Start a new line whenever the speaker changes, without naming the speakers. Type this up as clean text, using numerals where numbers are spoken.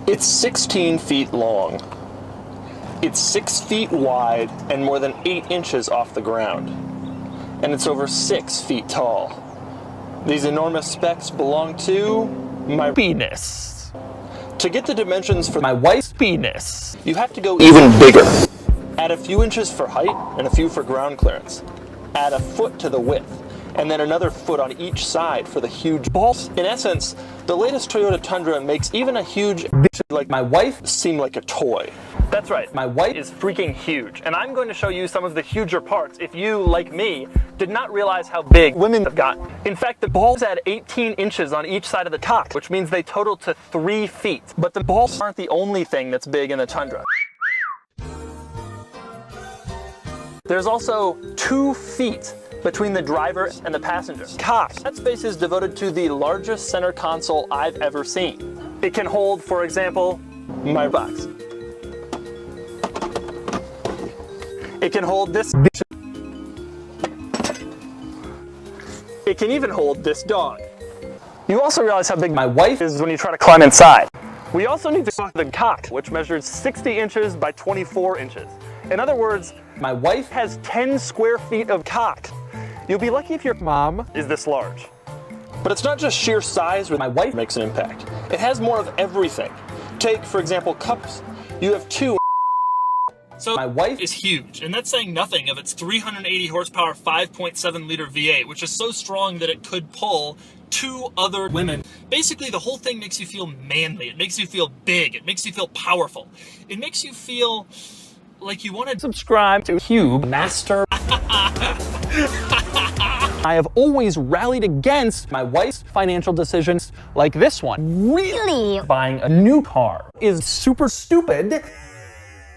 It's 16 feet long. It's 6 feet wide and more than 8 inches off the ground. And it's over 6 feet tall. These enormous specs belong to my penis. To get the dimensions for my wife's penis, you have to go even bigger. Add a few inches for height and a few for ground clearance. Add a foot to the width, and then another foot on each side for the huge balls. In essence, the latest Toyota Tundra makes even a huge bitch like my wife seem like a toy. That's right, my wife is freaking huge, and I'm going to show you some of the huger parts if you, like me, did not realize how big women have gotten. In fact, the balls add 18 inches on each side of the cock, which means they total to 3 feet. But the balls aren't the only thing that's big in the Tundra. There's also 2 feet between the driver and the passenger. Cock. That space is devoted to the largest center console I've ever seen. It can hold, for example, my box. It can hold this bitch. It can even hold this dog. You also realize how big my wife is when you try to climb inside. We also need to talk the cock, which measures 60 inches by 24 inches. In other words, my wife has 10 square feet of cock. You'll be lucky if your mom is this large. But it's not just sheer size where my wife makes an impact. It has more of everything. Take, for example, cups. You have 2. So my wife is huge, and that's saying nothing of its 380 horsepower 5.7 liter V8, which is so strong that it could pull 2 other women. Basically, the whole thing makes you feel manly. It makes you feel big. It makes you feel powerful. It makes you feel like you want to subscribe to Cube Master. I have always rallied against my wife's financial decisions like this one.
Really?
Buying a new car is super stupid.